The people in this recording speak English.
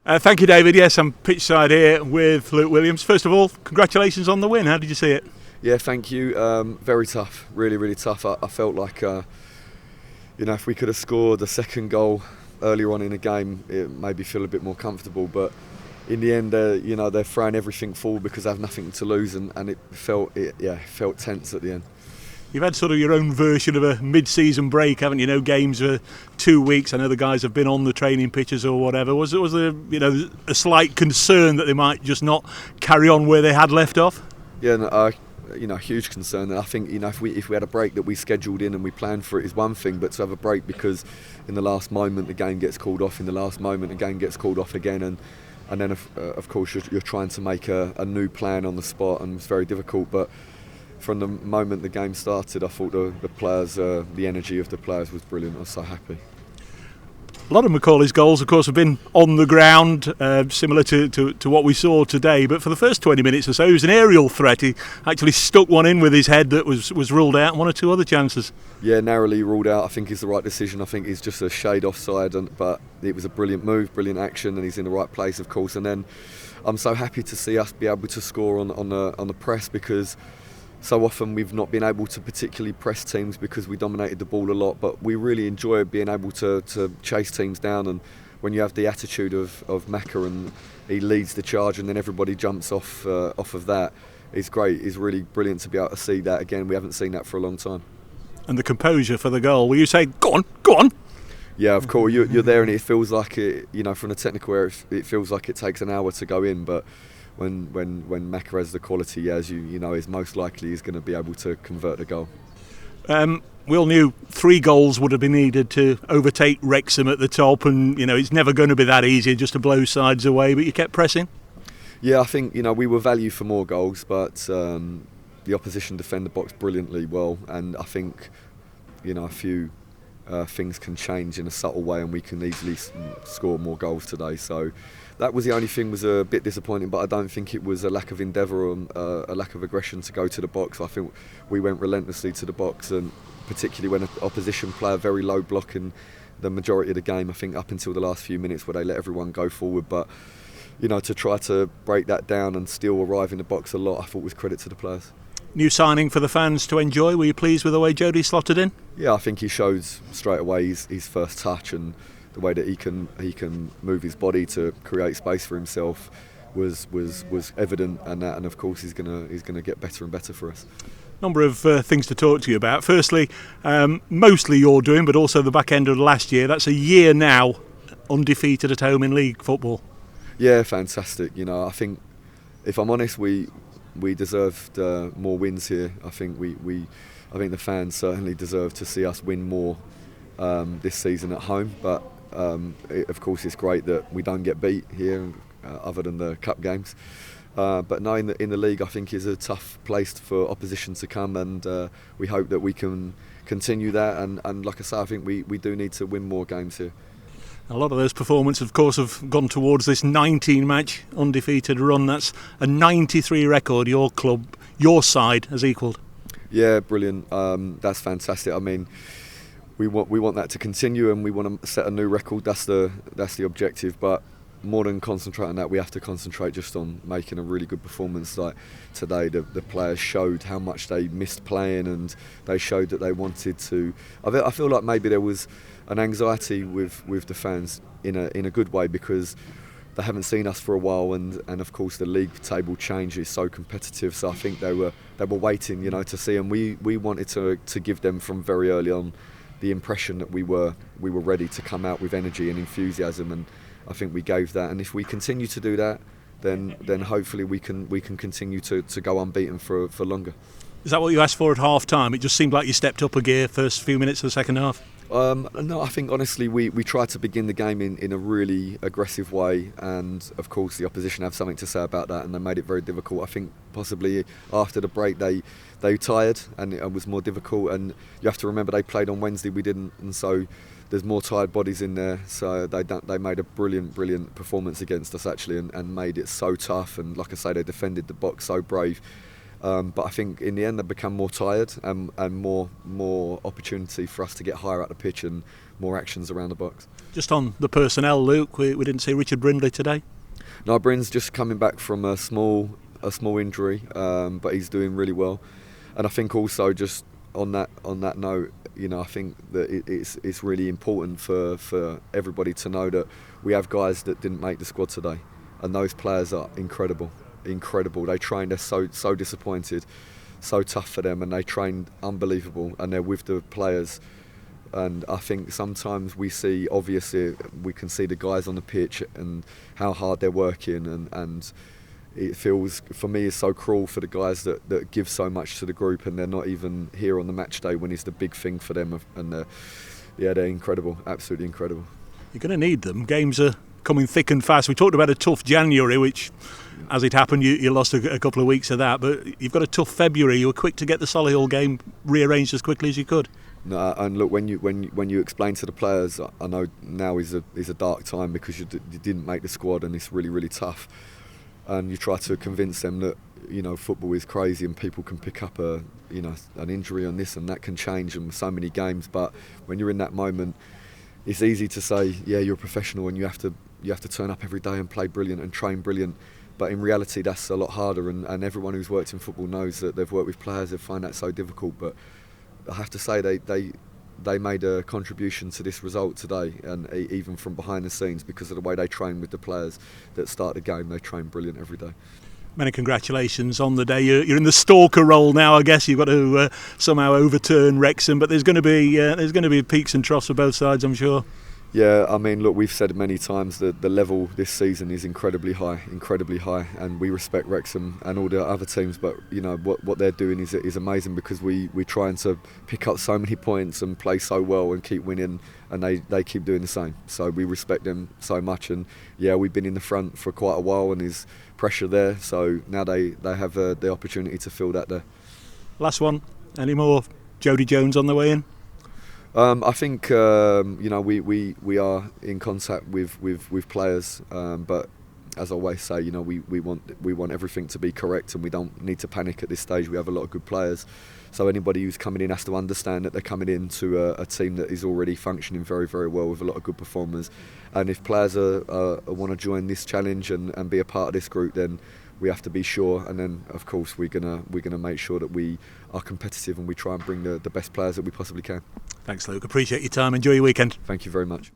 Thank you, David. Yes, I'm pitch side here with Luke Williams. First of all, congratulations on the win. How did you see it? Yeah, thank you. Very tough, really tough. I felt like, if we could have scored a second goal earlier on in the game, it made me feel a bit more comfortable. But in the end, they're throwing everything forward because they have nothing to lose, and it felt tense at the end. You've had sort of your own version of a mid-season break, haven't you? No games for 2 weeks. I know the guys have been on the training pitches or whatever. Was there a slight concern that they might just not carry on where they had left off? Yeah, huge concern. And I think if we had a break that we scheduled in and we planned for it is one thing, but to have a break because in the last moment the game gets called off, in the last moment the game gets called off again, and then of course you're trying to make a new plan on the spot, and it's very difficult. But from the moment the game started, I thought the players, the energy of the players was brilliant. I was so happy. A lot of Macaulay's goals, of course, have been on the ground, similar to what we saw today. But for the first 20 minutes or so, he was an aerial threat. He actually stuck one in with his head that was ruled out, and one or two other chances. Yeah, narrowly ruled out. I think is the right decision. I think he's just a shade offside, but it was a brilliant move, brilliant action, and he's in the right place, of course. And then I'm so happy to see us be able to score on the press, because so often we've not been able to particularly press teams because we dominated the ball a lot, but we really enjoy being able to chase teams down. And when you have the attitude of Macca, and he leads the charge and then everybody jumps off of that, it's great. It's really brilliant to be able to see that again. We haven't seen that for a long time. And the composure for the goal. Will you say, go on? Yeah, of course. You're there, and it feels like it. From the technical area, it feels like it takes an hour to go in, but when Macca has the quality he has, is most likely he's going to be able to convert the goal. We all knew 3 goals would have been needed to overtake Wrexham at the top, and it's never going to be that easy just to blow sides away, but you kept pressing. Yeah, I think we were value for more goals, but the opposition defended the box brilliantly well, and I think a few things can change in a subtle way, and we can easily score more goals today. So that was the only thing, was a bit disappointing, but I don't think it was a lack of endeavour or a lack of aggression to go to the box. I think we went relentlessly to the box, and particularly when an opposition play a very low block in the majority of the game, I think up until the last few minutes where they let everyone go forward. But to try to break that down and still arrive in the box a lot, I thought was credit to the players. New signing for the fans to enjoy. Were you pleased with the way Jody slotted in? Yeah, I think he shows straight away his first touch, and the way that he can move his body to create space for himself was evident, and of course he's gonna get better and better for us. Number of things to talk to you about. Firstly, mostly you're doing, but also the back end of last year. That's a year now undefeated at home in league football. Yeah, fantastic. I think, if I'm honest, we deserved more wins here. I think I think the fans certainly deserve to see us win more this season at home. But of course, it's great that we don't get beat here, other than the cup games. But no, in the league, I think is a tough place for opposition to come, and we hope that we can continue that. And like I say, I think we do need to win more games here. A lot of those performances, of course, have gone towards this 19-match undefeated run. That's a 93 record your club, your side, has equalled. Yeah, brilliant. That's fantastic. I mean, we want that to continue, and we want to set a new record. That's the objective. But more than concentrate on that, we have to concentrate just on making a really good performance. Like today, the players showed how much they missed playing, and they showed that they wanted to. I feel like maybe there was an anxiety with the fans in a good way, because they haven't seen us for a while, and of course the league table change is so competitive. So I think they were waiting, to see, and we wanted to give them from very early on the impression that we were ready to come out with energy and enthusiasm, and I think we gave that. And if we continue to do that, then hopefully we can continue to go unbeaten for longer. Is that what you asked for at half time? It just seemed like you stepped up a gear first few minutes of the second half. No, I think honestly we tried to begin the game in a really aggressive way, and of course the opposition have something to say about that, and they made it very difficult. I think possibly after the break they tired, and it was more difficult, and you have to remember they played on Wednesday, we didn't, and so there's more tired bodies in there. So they made a brilliant performance against us actually, and made it so tough, and like I say, they defended the box so brave. But I think in the end they become more tired and more opportunity for us to get higher up the pitch and more actions around the box. Just on the personnel, Luke, we didn't see Richard Brindley today. No, Bryn's just coming back from a small injury, but he's doing really well. And I think also just on that note, I think that it's really important for everybody to know that we have guys that didn't make the squad today, and those players are incredible. They trained, they're so disappointed, so tough for them, and they trained unbelievable, and they're with the players. And I think sometimes we can see the guys on the pitch and how hard they're working, and it feels, for me, it's so cruel for the guys that give so much to the group and they're not even here on the match day when it's the big thing for them. And they're incredible, absolutely incredible. You're going to need them. Games are coming thick and fast. We talked about a tough January, which, as it happened, you lost a couple of weeks of that, but you've got a tough February. You were quick to get the Solihull game rearranged as quickly as you could. No, and look, when you explain to the players, I know now is a dark time because you didn't make the squad and it's really, really tough. And you try to convince them that football is crazy and people can pick up an injury on this and that can change in so many games. But when you're in that moment, it's easy to say, yeah, you're a professional and you have to turn up every day and play brilliant and train brilliant. But in reality, that's a lot harder. And everyone who's worked in football knows that they've worked with players that find that so difficult. But I have to say they made a contribution to this result today, and even from behind the scenes, because of the way they train with the players that start the game. They train brilliant every day. Many congratulations on the day. You're in the stalker role now. I guess you've got to somehow overturn Wrexham, but there's going to be peaks and troughs for both sides, I'm sure. Yeah, I mean, look, we've said many times that the level this season is incredibly high, and we respect Wrexham and all the other teams. But what they're doing is amazing, because we trying to pick up so many points and play so well and keep winning, and they keep doing the same. So we respect them so much, and yeah, we've been in the front for quite a while, and there's pressure there. So now they have the opportunity to fill that there. Last one. Any more Jody Jones on the way in? I think we are in contact with players, but as I always say, we want everything to be correct, and we don't need to panic at this stage. We have a lot of good players, so anybody who's coming in has to understand that they're coming into a team that is already functioning very, very well with a lot of good performers. And if players want to join this challenge and be a part of this group, then we have to be sure, and then of course we're gonna make sure that we are competitive and we try and bring the best players that we possibly can. Thanks, Luke. Appreciate your time. Enjoy your weekend. Thank you very much.